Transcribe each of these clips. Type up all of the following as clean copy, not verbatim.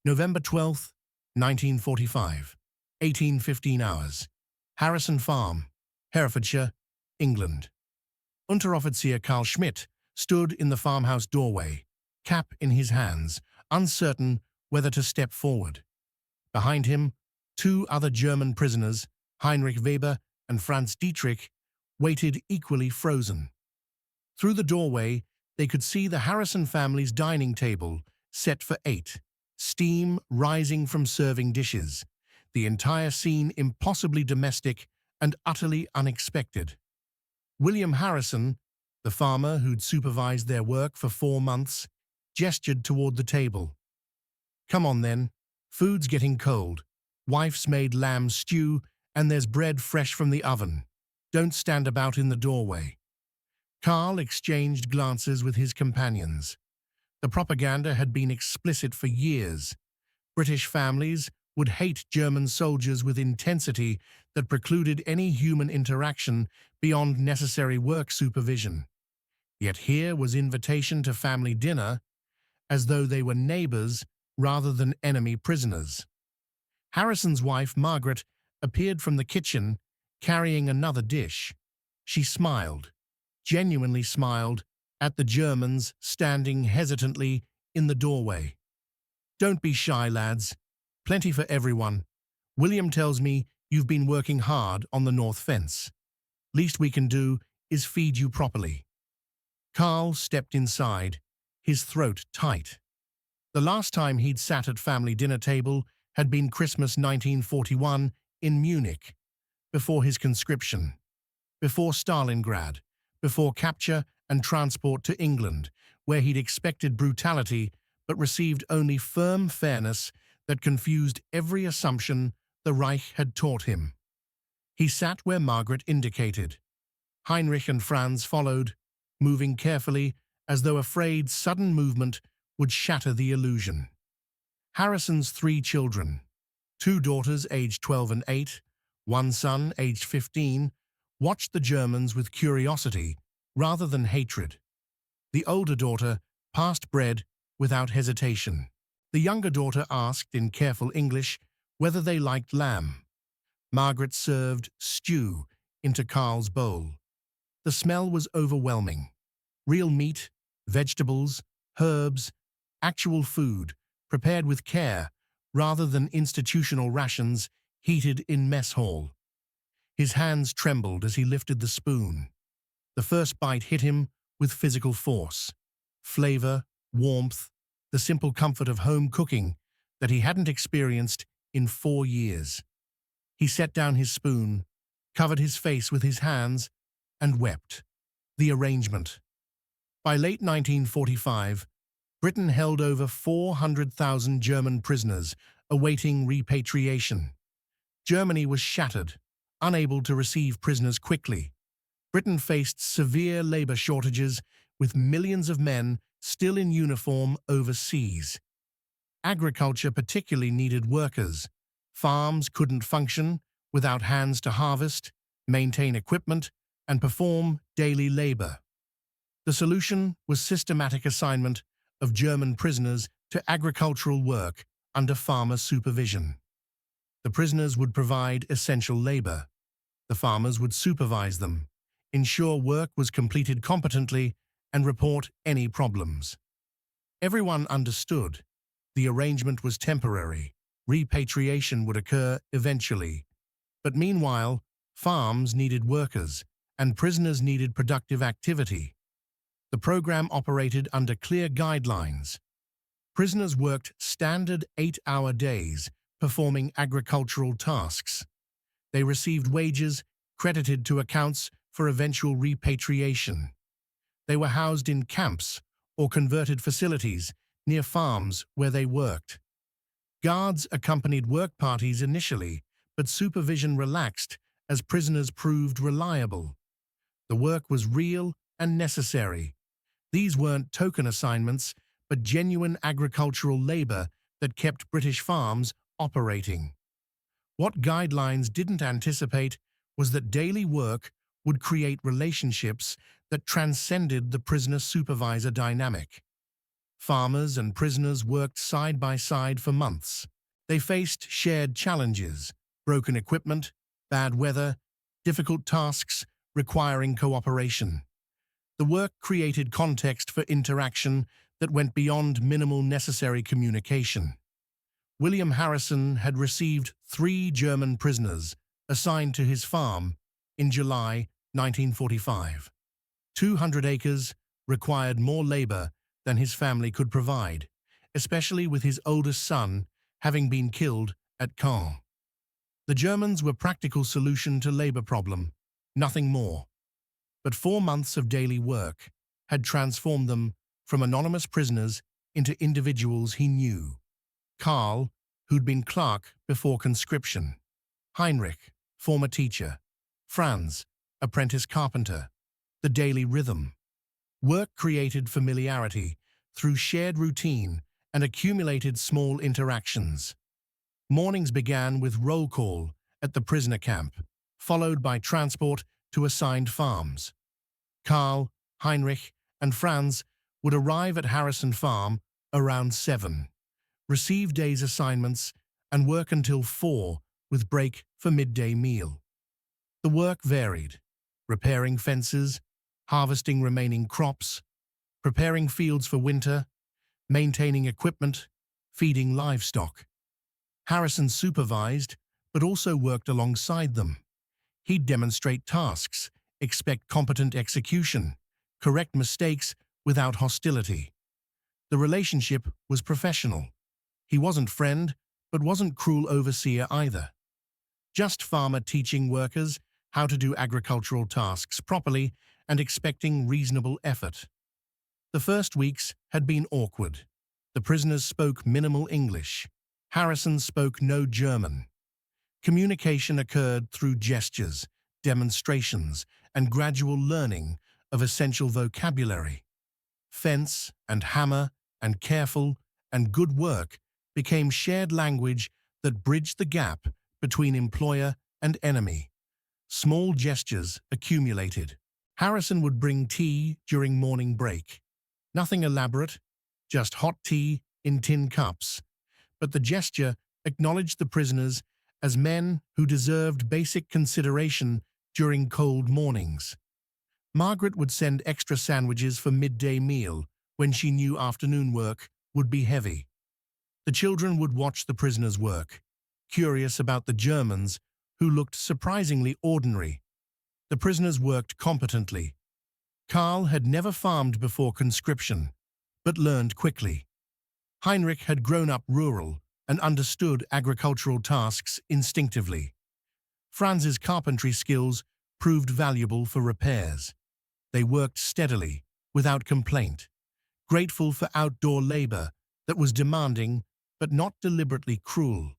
November 12th, 1945, 18:15 hours. Harrison Farm, Herefordshire, England. Unteroffizier Carl Schmidt stood in the farmhouse doorway, cap in his hands, uncertain whether to step forward. Behind him, two other German prisoners, Heinrich Weber and Franz Dietrich, waited equally frozen. Through the doorway, they could see the Harrison family's dining table, set for 8, steam rising from serving dishes, the entire scene impossibly domestic and utterly unexpected. William Harrison, the farmer who'd supervised their work for 4 months, gestured toward the table. "Come on then, food's getting cold. Wife's made lamb stew and there's bread fresh from the oven. Don't stand about in the doorway." Carl exchanged glances with his companions. The propaganda had been explicit for years. British families would hate German soldiers with intensity that precluded any human interaction beyond necessary work supervision. Yet here was invitation to family dinner, as though they were neighbors rather than enemy prisoners. Harrison's wife, Margaret, appeared from the kitchen, carrying another dish. She smiled, genuinely smiled, at the Germans standing hesitantly in the doorway. "Don't be shy, lads. Plenty for everyone. William tells me you've been working hard on the north fence. Least we can do is feed you properly." Carl stepped inside, his throat tight. The last time he'd sat at family dinner table had been Christmas 1941 in Munich, before his conscription, before Stalingrad, before capture and transport to England, where he'd expected brutality but received only firm fairness that confused every assumption the Reich had taught him. He sat where Margaret indicated. Heinrich and Franz followed, moving carefully as though afraid sudden movement would shatter the illusion. Harrison's 3 children, 2 daughters aged 12 and 8, 1 son aged 15, watched the Germans with curiosity rather than hatred. The older daughter passed bread without hesitation. The younger daughter asked in careful English whether they liked lamb. Margaret served stew into Carl's bowl. The smell was overwhelming. Real meat, vegetables, herbs, actual food, prepared with care rather than institutional rations heated in mess hall. His hands trembled as he lifted the spoon. The first bite hit him with physical force. Flavor, warmth, the simple comfort of home cooking that he hadn't experienced in 4 years. He set down his spoon, covered his face with his hands, and wept. The arrangement. By late 1945, Britain held over 400,000 German prisoners awaiting repatriation. Germany was shattered, unable to receive prisoners quickly. Britain faced severe labor shortages, with millions of men still in uniform overseas. Agriculture particularly needed workers. Farms couldn't function without hands to harvest, maintain equipment, and perform daily labor. The solution was systematic assignment of German prisoners to agricultural work under farmer supervision. The prisoners would provide essential labor. The farmers would supervise them, ensure work was completed competently, and report any problems. Everyone understood. The arrangement was temporary. Repatriation would occur eventually. But meanwhile, farms needed workers, and prisoners needed productive activity. The program operated under clear guidelines. Prisoners worked standard 8-hour days, performing agricultural tasks. They received wages credited to accounts for eventual repatriation. They were housed in camps or converted facilities near farms where they worked. Guards accompanied work parties initially, but supervision relaxed as prisoners proved reliable. The work was real and necessary. These weren't token assignments, but genuine agricultural labor that kept British farms operating. What guidelines didn't anticipate was that daily work would create relationships that transcended the prisoner-supervisor dynamic. Farmers and prisoners worked side by side for months. They faced shared challenges, broken equipment, bad weather, difficult tasks requiring cooperation. The work created context for interaction that went beyond minimal necessary communication. William Harrison had received 3 German prisoners assigned to his farm in July 1945. 200 acres required more labor than his family could provide, especially with his oldest son having been killed at Caen. The Germans were practical solution to labor problem, nothing more. But 4 months of daily work had transformed them from anonymous prisoners into individuals he knew. Karl, who'd been clerk before conscription. Heinrich, former teacher. Franz, apprentice carpenter. The daily rhythm. Work created familiarity through shared routine and accumulated small interactions. Mornings began with roll call at the prisoner camp, followed by transport to assigned farms. Karl, Heinrich, and Franz would arrive at Harrison Farm around 7, receive days' assignments, and work until 4 with break for midday meal. The work varied: repairing fences, harvesting remaining crops, preparing fields for winter, maintaining equipment, feeding livestock. Harrison supervised, but also worked alongside them. He'd demonstrate tasks, expect competent execution, correct mistakes without hostility. The relationship was professional. He wasn't friend, but wasn't cruel overseer either. Just farmer teaching workers how to do agricultural tasks properly and expecting reasonable effort. The first weeks had been awkward. The prisoners spoke minimal English. Harrison spoke no German. Communication occurred through gestures, demonstrations, and gradual learning of essential vocabulary. Fence and hammer and careful and good work became shared language that bridged the gap between employer and enemy. Small gestures accumulated. Harrison would bring tea during morning break. Nothing elaborate, just hot tea in tin cups. But the gesture acknowledged the prisoners as men who deserved basic consideration during cold mornings. Margaret would send extra sandwiches for midday meal when she knew afternoon work would be heavy. The children would watch the prisoners work, curious about the Germans who looked surprisingly ordinary. The prisoners worked competently. Karl had never farmed before conscription, but learned quickly. Heinrich had grown up rural and understood agricultural tasks instinctively. Franz's carpentry skills proved valuable for repairs. They worked steadily, without complaint, grateful for outdoor labor that was demanding but not deliberately cruel.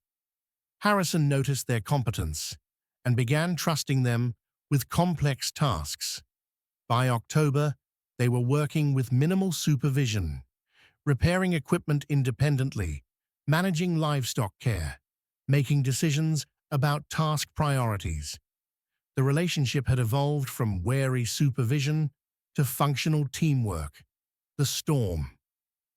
Harrison noticed their competence and began trusting them with complex tasks. By October, they were working with minimal supervision, repairing equipment independently, managing livestock care, making decisions about task priorities. The relationship had evolved from wary supervision to functional teamwork. The storm.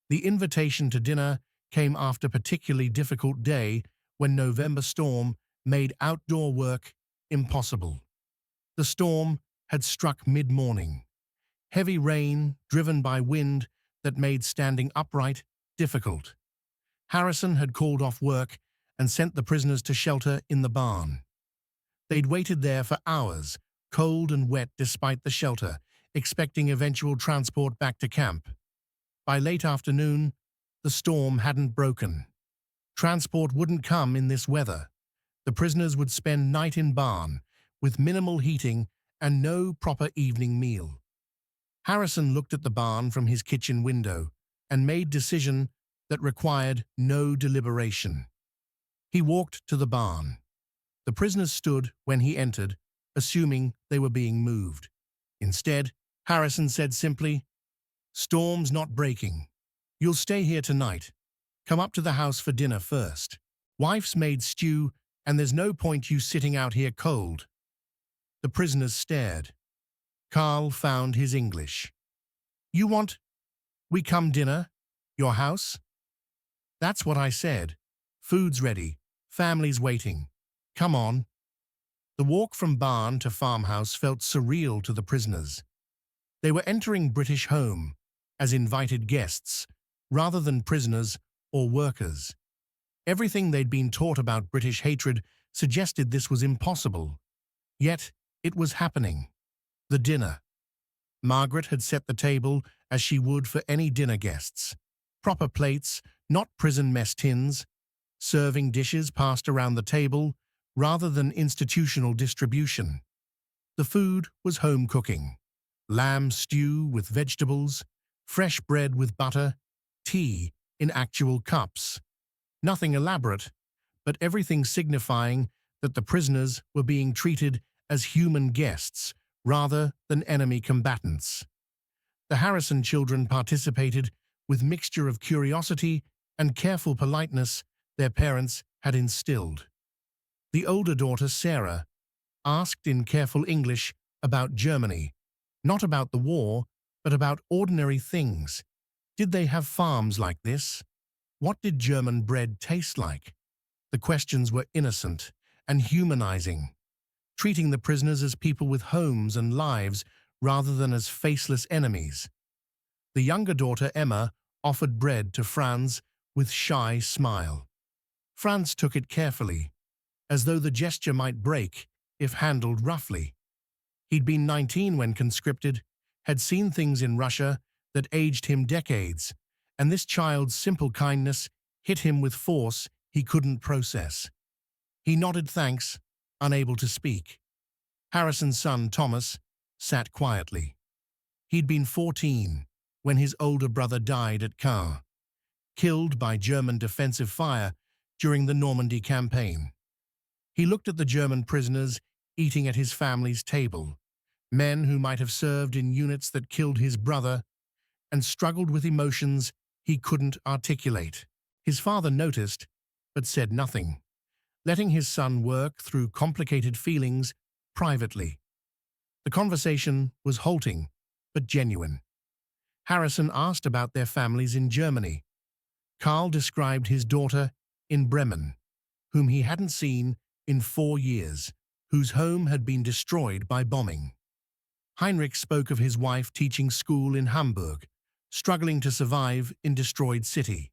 The invitation to dinner came after a particularly difficult day when November storm made outdoor work impossible. The storm had struck mid-morning. Heavy rain, driven by wind that made standing upright difficult. Harrison had called off work and sent the prisoners to shelter in the barn. They'd waited there for hours, cold and wet despite the shelter, expecting eventual transport back to camp. By late afternoon, the storm hadn't broken. Transport wouldn't come in this weather. The prisoners would spend night in barn, with minimal heating and no proper evening meal. Harrison looked at the barn from his kitchen window and made decision that required no deliberation. He walked to the barn. The prisoners stood when he entered, assuming they were being moved. Instead, Harrison said simply, "Storm's not breaking. You'll stay here tonight. Come up to the house for dinner first. Wife's made stew, and there's no point you sitting out here cold." The prisoners stared. Karl found his English. "You want we come dinner? Your house? That's what I said. Food's ready. Family's waiting. Come on. The walk from barn to farmhouse felt surreal to the prisoners. They were entering British home as invited guests, rather than prisoners or workers. Everything they'd been taught about British hatred suggested this was impossible. Yet, it was happening. The dinner. Margaret had set the table as she would for any dinner guests. Proper plates, not prison mess tins. Serving dishes passed around the table rather than institutional distribution. The food was home cooking. Lamb stew with vegetables, fresh bread with butter, tea in actual cups. Nothing elaborate, but everything signifying that the prisoners were being treated as human guests rather than enemy combatants. The Harrison children participated with mixture of curiosity and careful politeness their parents had instilled. The older daughter, Sarah, asked in careful English about Germany, not about the war, but about ordinary things. Did they have farms like this? What did German bread taste like? The questions were innocent and humanizing, treating the prisoners as people with homes and lives rather than as faceless enemies. The younger daughter, Emma, offered bread to Franz with shy smile. Franz took it carefully, as though the gesture might break if handled roughly. He'd been 19 when conscripted, had seen things in Russia that aged him decades, and this child's simple kindness hit him with force he couldn't process. He nodded thanks, unable to speak. Harrison's son, Thomas, sat quietly. He'd been 14 when his older brother died at Caen, killed by German defensive fire during the Normandy campaign. He looked at the German prisoners eating at his family's table, men who might have served in units that killed his brother, and struggled with emotions he couldn't articulate. His father noticed, but said nothing, letting his son work through complicated feelings privately. The conversation was halting, but genuine. Harrison asked about their families in Germany. Karl described his daughter in Bremen, whom he hadn't seen in 4 years, whose home had been destroyed by bombing. Heinrich spoke of his wife teaching school in Hamburg, struggling to survive in destroyed city.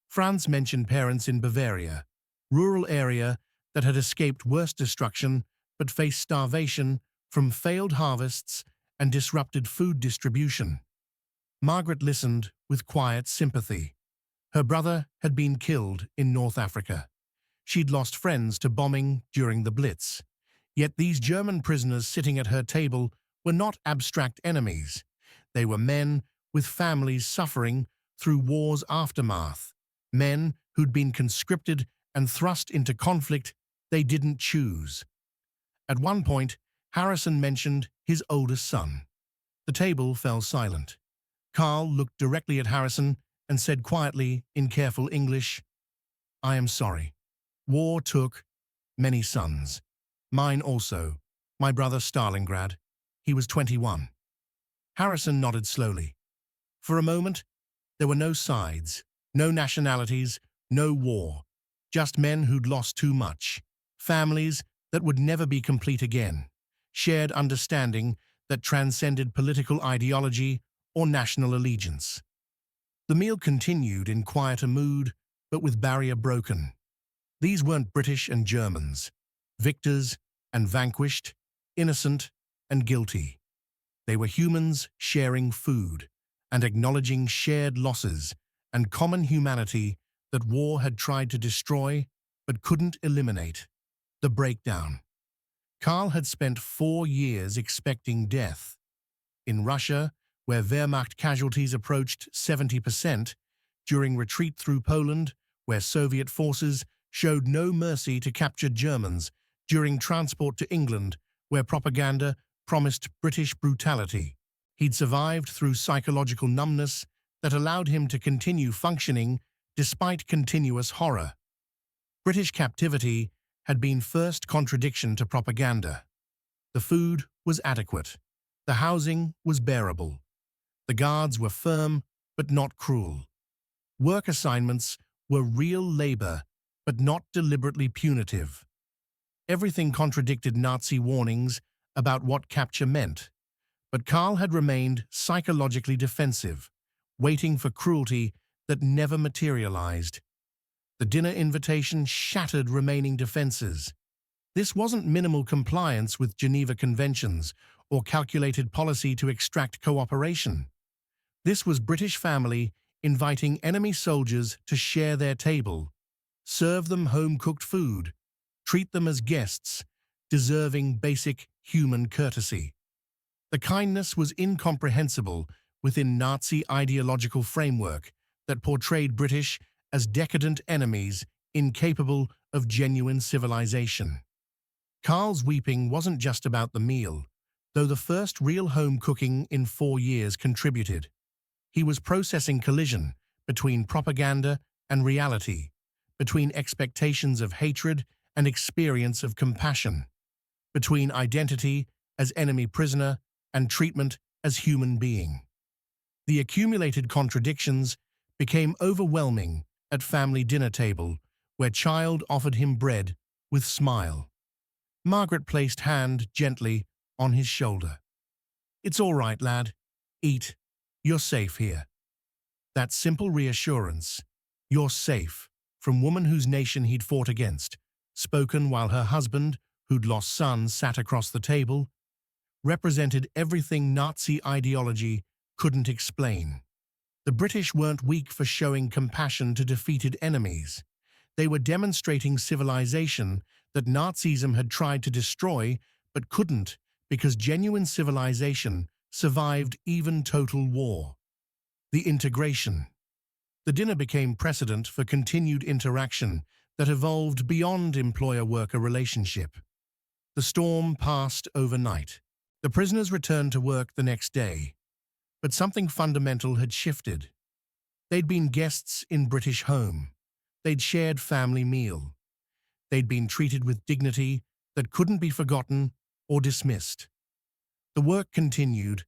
Franz mentioned parents in Bavaria, rural area that had escaped worse destruction but faced starvation from failed harvests and disrupted food distribution. Margaret listened with quiet sympathy. Her brother had been killed in North Africa. She'd lost friends to bombing during the Blitz. Yet these German prisoners sitting at her table were not abstract enemies. They were men with families suffering through war's aftermath, men who'd been conscripted and thrust into conflict they didn't choose. At one point, Harrison mentioned his oldest son. The table fell silent. Karl looked directly at Harrison and said quietly in careful English, "I am sorry. War took many sons. Mine also. My brother Stalingrad. He was 21. Harrison nodded slowly. For a moment, there were no sides, no nationalities, no war. Just men who'd lost too much. Families that would never be complete again. Shared understanding that transcended political ideology or national allegiance. The meal continued in quieter mood, but with barrier broken. These weren't British and Germans, victors and vanquished, innocent and guilty. They were humans sharing food and acknowledging shared losses and common humanity that war had tried to destroy but couldn't eliminate. The breakdown. Karl had spent 4 years expecting death. In Russia, where Wehrmacht casualties approached 70%, during retreat through Poland, where Soviet forces showed no mercy to captured Germans, during transport to England, where propaganda promised British brutality. He'd survived through psychological numbness that allowed him to continue functioning despite continuous horror. British captivity had been first contradiction to propaganda. The food was adequate. The housing was bearable. The guards were firm but not cruel. Work assignments were real labor, but not deliberately punitive. Everything contradicted Nazi warnings about what capture meant, but Karl had remained psychologically defensive, waiting for cruelty that never materialized. The dinner invitation shattered remaining defenses. This wasn't minimal compliance with Geneva Conventions or calculated policy to extract cooperation. This was British family inviting enemy soldiers to share their table, serve them home-cooked food, treat them as guests, deserving basic human courtesy. The kindness was incomprehensible within Nazi ideological framework that portrayed British as decadent enemies incapable of genuine civilization. Karl's weeping wasn't just about the meal, though the first real home cooking in 4 years contributed. He was processing collision between propaganda and reality, between expectations of hatred and experience of compassion, between identity as enemy prisoner and treatment as human being. The accumulated contradictions became overwhelming at family dinner table, where child offered him bread with smile. Margaret placed hand gently on his shoulder. "It's all right, lad. Eat. You're safe here." That simple reassurance, "You're safe," from woman whose nation he'd fought against, spoken while her husband, who'd lost sons, sat across the table, represented everything Nazi ideology couldn't explain. The British weren't weak for showing compassion to defeated enemies. They were demonstrating civilization that Nazism had tried to destroy but couldn't, because genuine civilization survived even total war. The integration. The dinner became precedent for continued interaction that evolved beyond employer-worker relationship. The storm passed overnight. The prisoners returned to work the next day, but something fundamental had shifted. They'd been guests in British home. They'd shared family meal. They'd been treated with dignity that couldn't be forgotten or dismissed. The work continued,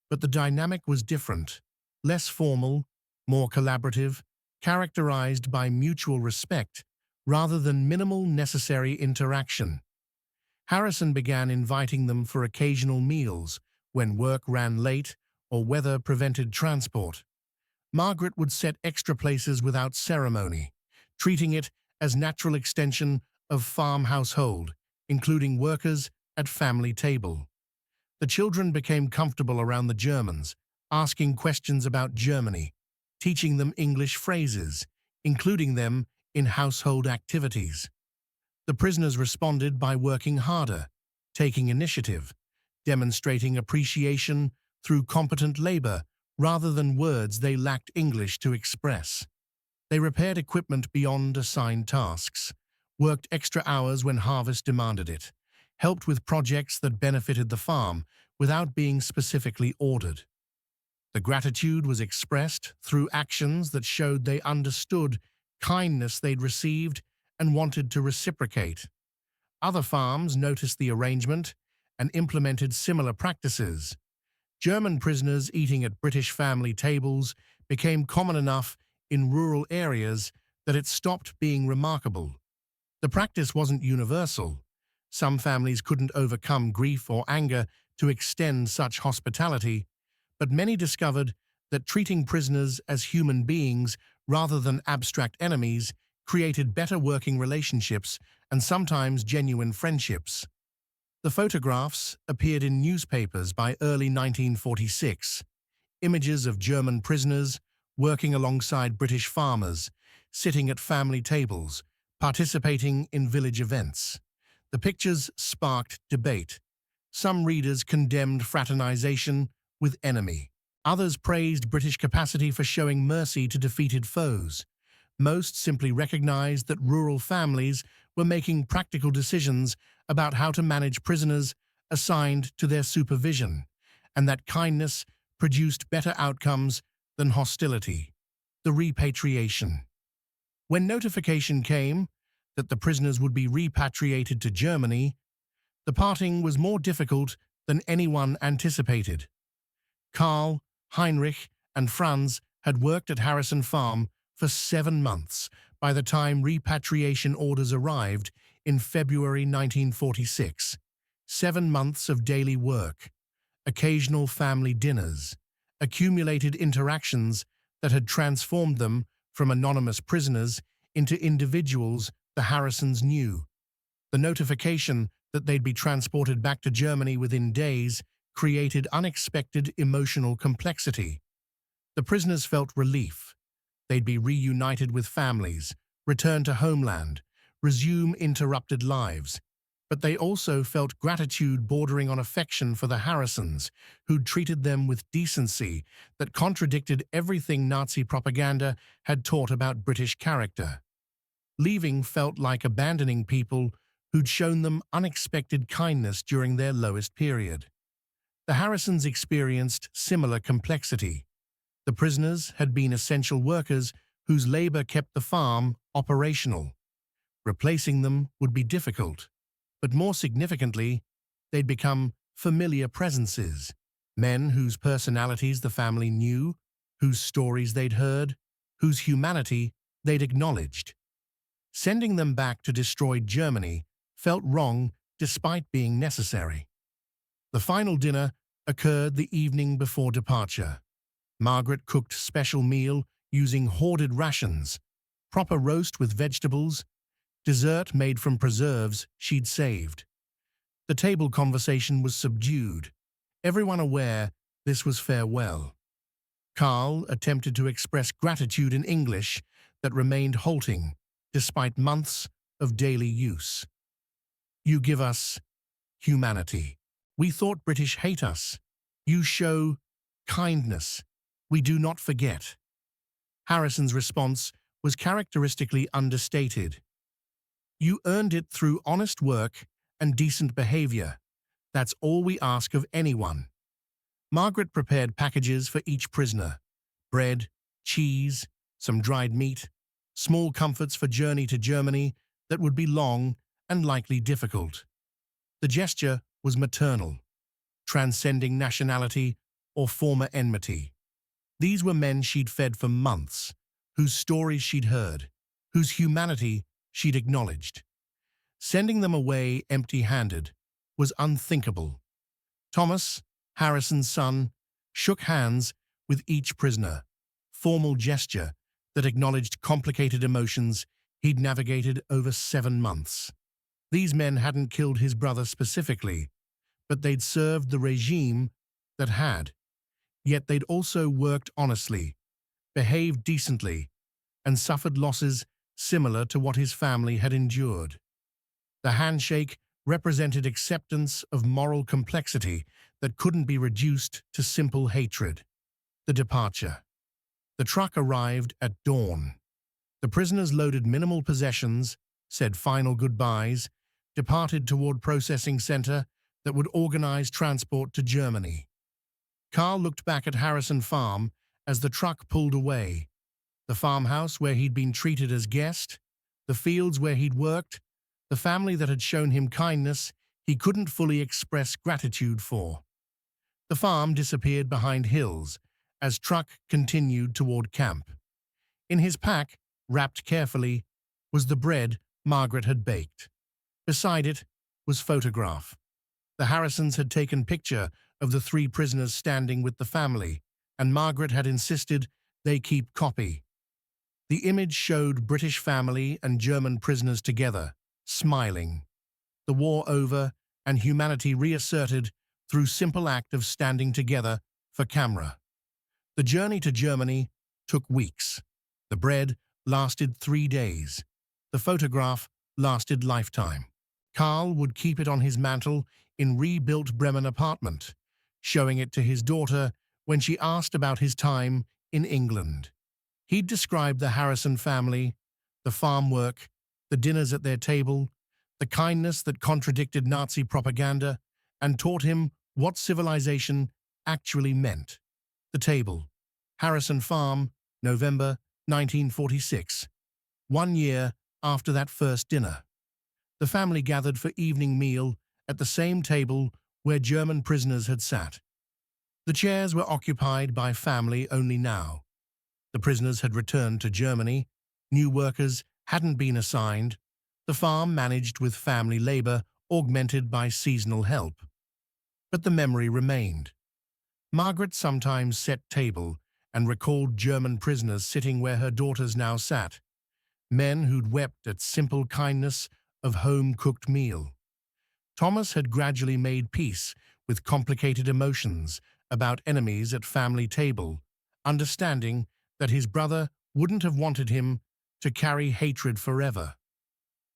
but the dynamic was different, less formal, more collaborative, characterized by mutual respect rather than minimal necessary interaction. Harrison began inviting them for occasional meals when work ran late or weather prevented transport. Margaret would set extra places without ceremony, treating it as natural extension of farm household, including workers at family table. The children became comfortable around the Germans, asking questions about Germany, teaching them English phrases, including them in household activities. The prisoners responded by working harder, taking initiative, demonstrating appreciation through competent labor rather than words they lacked English to express. They repaired equipment beyond assigned tasks, worked extra hours when harvest demanded it, helped with projects that benefited the farm without being specifically ordered. The gratitude was expressed through actions that showed they understood kindness they'd received and wanted to reciprocate. Other farms noticed the arrangement and implemented similar practices. German prisoners eating at British family tables became common enough in rural areas that it stopped being remarkable. The practice wasn't universal. Some families couldn't overcome grief or anger to extend such hospitality, but many discovered that treating prisoners as human beings rather than abstract enemies created better working relationships and sometimes genuine friendships. The photographs appeared in newspapers by early 1946, images of German prisoners working alongside British farmers, sitting at family tables, participating in village events. The pictures sparked debate. Some readers condemned fraternization with enemy. Others praised British capacity for showing mercy to defeated foes. Most simply recognized that rural families were making practical decisions about how to manage prisoners assigned to their supervision, and that kindness produced better outcomes than hostility. The repatriation. When notification came that the prisoners would be repatriated to Germany, the parting was more difficult than anyone anticipated. Karl, Heinrich, and Franz had worked at Harrison Farm for 7 months by the time repatriation orders arrived in February 1946. 7 months of daily work, occasional family dinners, accumulated interactions that had transformed them from anonymous prisoners into individuals the Harrisons knew. The notification that they'd be transported back to Germany within days created unexpected emotional complexity. The prisoners felt relief. They'd be reunited with families, return to homeland, resume interrupted lives. But they also felt gratitude bordering on affection for the Harrisons, who'd treated them with decency that contradicted everything Nazi propaganda had taught about British character. Leaving felt like abandoning people who'd shown them unexpected kindness during their lowest period. The Harrisons experienced similar complexity. The prisoners had been essential workers whose labor kept the farm operational. Replacing them would be difficult, but more significantly, they'd become familiar presences, men whose personalities the family knew, whose stories they'd heard, whose humanity they'd acknowledged. Sending them back to destroyed Germany felt wrong despite being necessary. The final dinner occurred the evening before departure. Margaret cooked special meal using hoarded rations, proper roast with vegetables, dessert made from preserves she'd saved. The table conversation was subdued, everyone aware this was farewell. Karl attempted to express gratitude in English that remained halting despite months of daily use. "You give us humanity. We thought British hate us. You show kindness. We do not forget." Harrison's response was characteristically understated. "You earned it through honest work and decent behavior. That's all we ask of anyone." Margaret prepared packages for each prisoner: bread, cheese, some dried meat, small comforts for journey to Germany that would be long and likely difficult. The gesture was maternal, transcending nationality or former enmity. These were men she'd fed for months, whose stories she'd heard, whose humanity she'd acknowledged. Sending them away empty-handed was unthinkable. Thomas, Harrison's son, shook hands with each prisoner, formal gesture that acknowledged complicated emotions he'd navigated over 7 months. These men hadn't killed his brother specifically, but they'd served the regime that had. Yet they'd also worked honestly, behaved decently, and suffered losses similar to what his family had endured. The handshake represented acceptance of moral complexity that couldn't be reduced to simple hatred. The departure. The truck arrived at dawn. The prisoners loaded minimal possessions, said final goodbyes, departed toward processing center that would organize transport to Germany. Karl looked back at Harrison Farm as the truck pulled away. The farmhouse where he'd been treated as guest, the fields where he'd worked, the family that had shown him kindness he couldn't fully express gratitude for. The farm disappeared behind hills as truck continued toward camp. In his pack, wrapped carefully, was the bread Margaret had baked. Beside it was photograph. The Harrisons had taken picture of the 3 prisoners standing with the family, and Margaret had insisted they keep copy. The image showed British family and German prisoners together, smiling. The war over and humanity reasserted through simple act of standing together for camera. The journey to Germany took weeks. The bread lasted 3 days. The photograph lasted lifetime. Karl would keep it on his mantel in rebuilt Bremen apartment, showing it to his daughter when she asked about his time in England. He'd described the Harrison family, the farm work, the dinners at their table, the kindness that contradicted Nazi propaganda, and taught him what civilization actually meant. The table. Harrison Farm, November 1946. 1 year after that first dinner. The family gathered for evening meal at the same table where German prisoners had sat. The chairs were occupied by family only now. The prisoners had returned to Germany. New workers hadn't been assigned. The farm managed with family labor, augmented by seasonal help. But the memory remained. Margaret sometimes set table and recalled German prisoners sitting where her daughters now sat, men who'd wept at simple kindness of home-cooked meal. Thomas had gradually made peace with complicated emotions about enemies at family table, understanding that his brother wouldn't have wanted him to carry hatred forever.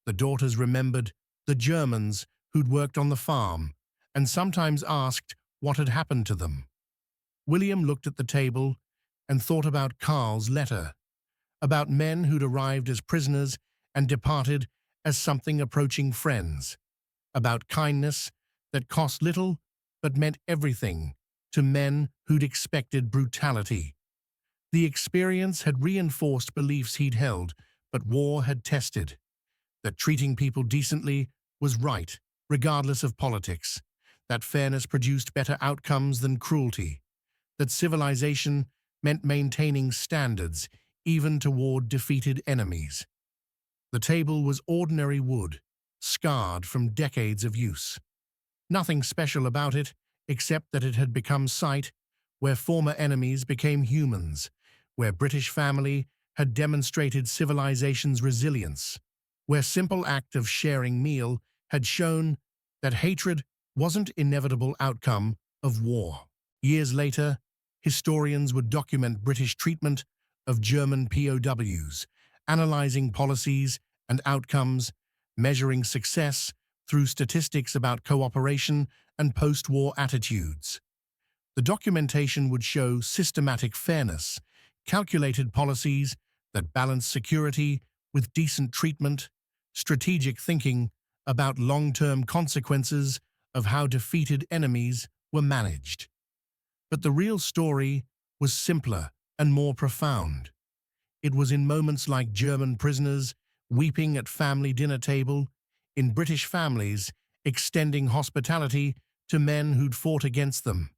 The daughters remembered the Germans who'd worked on the farm and sometimes asked what had happened to them. William looked at the table and thought about Karl's letter, about men who'd arrived as prisoners and departed as something approaching friends, about kindness that cost little but meant everything to men who'd expected brutality. The experience had reinforced beliefs he'd held, but war had tested, that treating people decently was right, regardless of politics, that fairness produced better outcomes than cruelty, that civilization meant maintaining standards even toward defeated enemies. The table was ordinary wood, scarred from decades of use. Nothing special about it, except that it had become site where former enemies became humans, where British family had demonstrated civilization's resilience, where simple act of sharing meal had shown that hatred wasn't inevitable outcome of war. Years later, historians would document British treatment of German POWs, analyzing policies and outcomes, measuring success through statistics about cooperation and post-war attitudes. The documentation would show systematic fairness, calculated policies that balance security with decent treatment, strategic thinking about long-term consequences of how defeated enemies were managed. But the real story was simpler and more profound. It was in moments like German prisoners weeping at family dinner table, in British families extending hospitality to men who'd fought against them,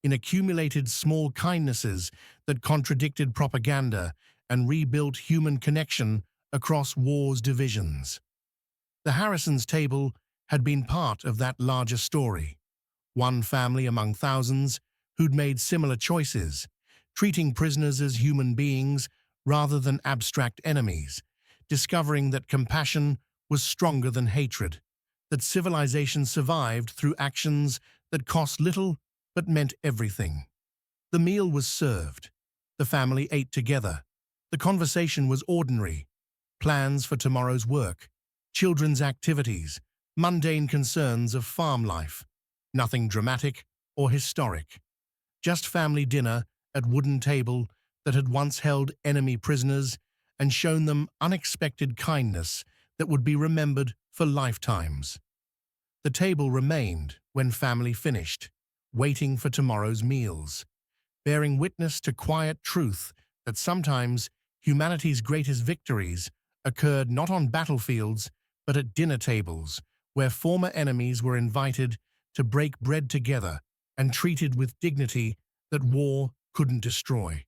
in accumulated small kindnesses that contradicted propaganda and rebuilt human connection across war's divisions. The Harrisons' table had been part of that larger story, one family among thousands who'd made similar choices, treating prisoners as human beings rather than abstract enemies, discovering that compassion was stronger than hatred, that civilization survived through actions that cost little but meant everything. The meal was served. The family ate together. The conversation was ordinary. Plans for tomorrow's work, children's activities, mundane concerns of farm life. Nothing dramatic or historic. Just family dinner at wooden table that had once held enemy prisoners and shown them unexpected kindness that would be remembered for lifetimes. The table remained when family finished, waiting for tomorrow's meals, bearing witness to quiet truth that sometimes humanity's greatest victories occurred not on battlefields but at dinner tables, where former enemies were invited to break bread together and treated with dignity that war couldn't destroy.